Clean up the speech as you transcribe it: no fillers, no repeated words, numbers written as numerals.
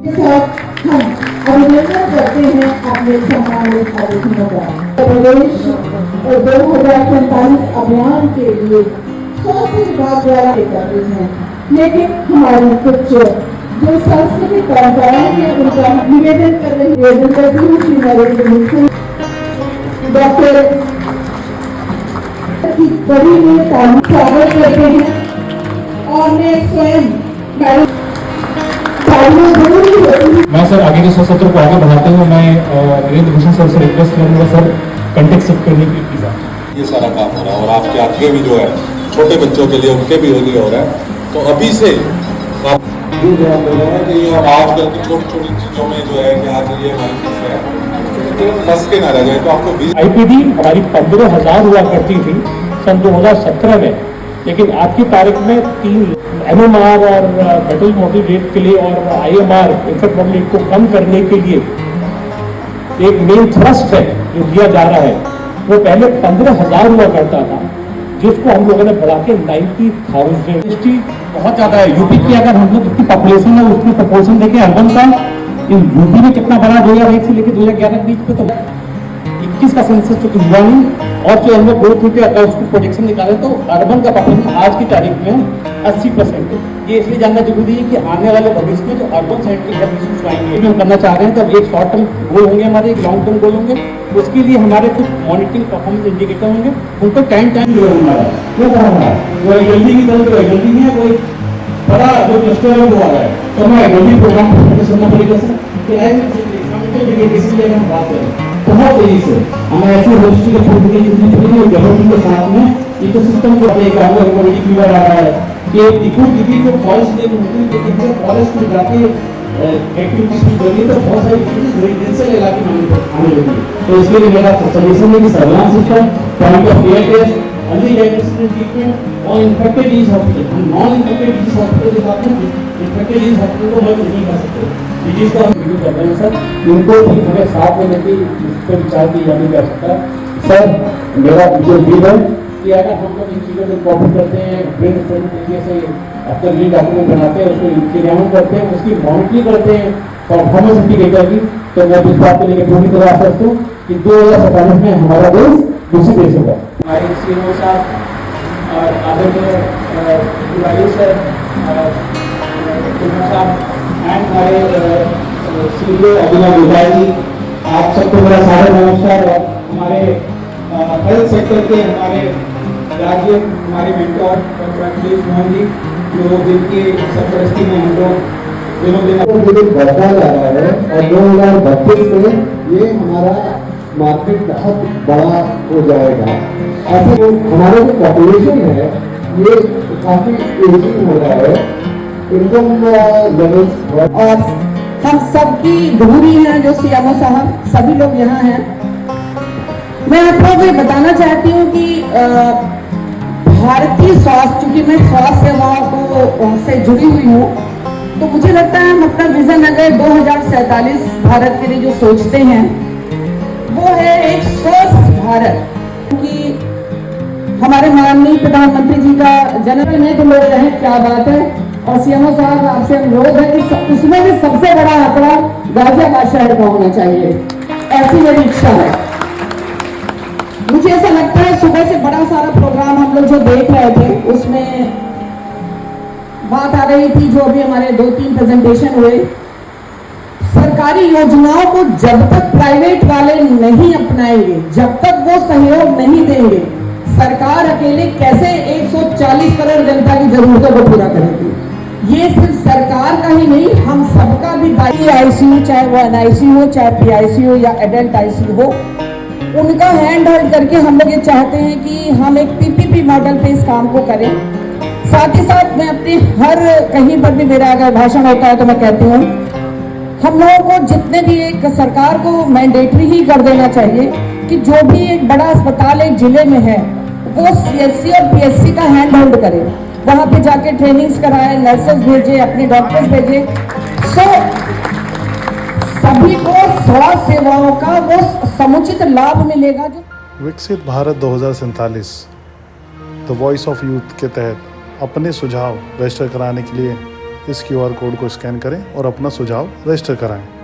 के साथ हम अभिनंदन करते हैं अपने सम्मानित अतिथियों का। प्रदेश 2045 अभियान के लिए स्वास्थ्य विभाग द्वारा कर रही है, लेकिन हमारी कुछ जो सांस्कृतिक परंपराएं हैं उनका निवेदन कर रही है। श्री नरेंद्र मोदी डॉक्टर की बड़ी में स्वागत करते हैं और मैं स्वयं मैं सर आगे के सत्र को आगे बढ़ाते हुए मैं नरेंद्र भूषण सर से रिक्वेस्ट करूंगा सर कंटेक्ट सेट करने की प्लीज। ये सारा काम हो रहा है और आपके आगे भी जो है छोटे बच्चों के लिए उनके भी होली हो रहा है, तो अभी से आप कि और आजकल की छोटी छोटी चीजों में जो है कि आज ये हमारी चीज है फंस के ना रह जाए। तो आपको आईपीडी हमारी 15,000 हुआ करती थी सन 2017 में, लेकिन आज की तारीख में 3 MMR और मेटल मॉडल रेट के लिए और IMR इन्फेक्ट मॉडल रेट को कम करने के लिए एक मेन थ्रस्ट है जो दिया जा रहा है। वो पहले 15,000 हुआ करता था, जिसको हम लोगों ने बढ़ा के 90,000। बहुत ज्यादा है यूपी की, अगर हम लोग जितनी पॉपुलेशन है उसकी प्रोपोर्शन देखें अर्बन का, यूपी में कितना बड़ा 2001 से लेकर 2011 के बीच में तो 21 का सेंसस जो हुआ नहीं, और जो हम लोग ग्रोथ हुई अगर उसको प्रोजेक्शन निकाले तो अर्बन का पॉपुलेशन आज की तारीख में 80% है। ये इसलिए जानना जरूरी है कि आने वाले भविष्य में जो अर्बन साइड के इश्यूज आएंगे हम करना चाह रहे हैं, तो एक शॉर्ट टर्म गोल होंगे हमारे, एक लॉन्ग टर्म गोल होंगे। उसके लिए हमारे कुछ मॉनिटरिंग परफॉर्मेंस इंडिकेटर होंगे, उनको टाइम जो हमारा वो जल्दी की तरह जल्दी है, कोई बड़ा जो क्लस्टर है वो आ रहा है, तो हमें जल्दी प्रोग्राम सुनना पड़ेगा सर कि इसलिए हम बात करें बहुत तेजी से हमें ऐसी होलिस्टिक अप्रोच डेवलपमेंट के साथ में इकोसिस्टम को देखा हुआ कम्युनिटी फीवर आ रहा है कि इको डिग्री को फॉरेस्ट में फॉरेस्ट में जाके एक्टिविटीज भी करिए तो बहुत सारी चीजें रेजिडेंशियल इलाके में आने लगी। तो इसके लिए मेरा सजेशन है कि surveillance system, point of care test, early diagnostic treatment और infected disease hospital, non infected disease hospital के साथ में इन्फेक्टेड डिजीज हॉस्पिटल को मत नहीं कर सकते। डिजीज को हम रिव्यू कर रहे हैं सर, इनको भी हमें साथ में लेके इस पर विचार की जाने की आवश्यकता है। सर मेरा जो लीड है कि अगर हम लोग इन चीज़ों को कॉपी करते हैं, ब्रेन स्टोरिंग तरीके से अपना लीड डॉक्यूमेंट बनाते हैं, उसको क्रियान्वयन करते हैं, उसकी मॉनिटरिंग करते हैं परफॉर्मेंस इंडिकेटर की, तो मैं इस बात को लेकर पूरी तरह आश्वस्त हूँ कि 2047 में हमारा देश दूसरे देश होगा। हमारे सीएमओ साहब और आदरणीय तिवारी सर साहब एंड हमारे सीईओ अभिनव गुजराल जी, आप सबको मेरा सारा नमस्कार। और हमारे हेल्थ सेक्टर के हमारे राज्य हमारे मेंटोर डॉक्टर अखिलेश मोहन जी, जो जिनकी सरपरस्ती में हम लोग दिनों दिन बढ़ता जा रहा है और 2032 में ये हमारा मार्केट बहुत बड़ा हो जाएगा। ऐसे जो हमारा जो पॉपुलेशन है ये काफी एजिंग हो रहा है, इनकम लेवल्स और हम सबकी धुरी हैं जो सीएमओ साहब सभी लोग यहाँ हैं। मैं आपको ये बताना चाहती हूँ कि भारतीय स्वास्थ्य, चूंकि मैं स्वास्थ्य सेवाओं को से जुड़ी हुई हूँ, तो मुझे लगता है हम अपना विजन अगर 2047 भारत के लिए जो सोचते हैं वो है एक स्वस्थ भारत। कि हमारे माननीय प्रधानमंत्री जी का जन्म में तो लोग रहे, क्या बात है। और सीएमओ साहब आपसे अनुरोध है कि उसमें भी सबसे बड़ा आंकड़ा गाजियाबाद शहर का होना चाहिए, ऐसी मेरी इच्छा है। मुझे ऐसा लगता है सुबह से बड़ा सारा प्रोग्राम हम लोग जो देख रहे थे उसमें बात आ रही थी, जो अभी हमारे 2-3 प्रेजेंटेशन हुए, सरकारी योजनाओं को जब तक प्राइवेट वाले नहीं अपनाएंगे, जब तक वो सहयोग नहीं देंगे, सरकार अकेले कैसे 140 करोड़ जनता की जरूरतों को पूरा करेगी। ये सिर्फ सरकार का ही नहीं, हम सबका भी दायित्व। आईसीयू चाहे वो एनआईसीयू हो, चाहे पीआईसीयू या एडल्ट आईसीयू हो, उनका हैंड होल्ड करके हम लोग ये चाहते हैं कि हम एक पीपीपी मॉडल पे इस काम को करें। साथ ही साथ मैं अपने हर कहीं पर भी मेरा अगर भाषण होता है तो मैं कहती हूँ हम लोगों को जितने भी एक सरकार को मैंडेटरी ही कर देना चाहिए कि जो भी एक बड़ा अस्पताल एक जिले में है वो सीएससी और पीएससी का हैंड होल्ड करे, वहां पे जाके ट्रेनिंग्स कराए, नर्सेस भेजे, अपने डॉक्टर्स भेजे, सो सभी को स्वास्थ्य सेवाओं का वो समुचित लाभ मिलेगा। जो विकसित Bharat 2047 the voice of youth के तहत अपने सुझाव रजिस्टर कराने के लिए इस QR कोड को स्कैन करें और अपना सुझाव रजिस्टर कराएं।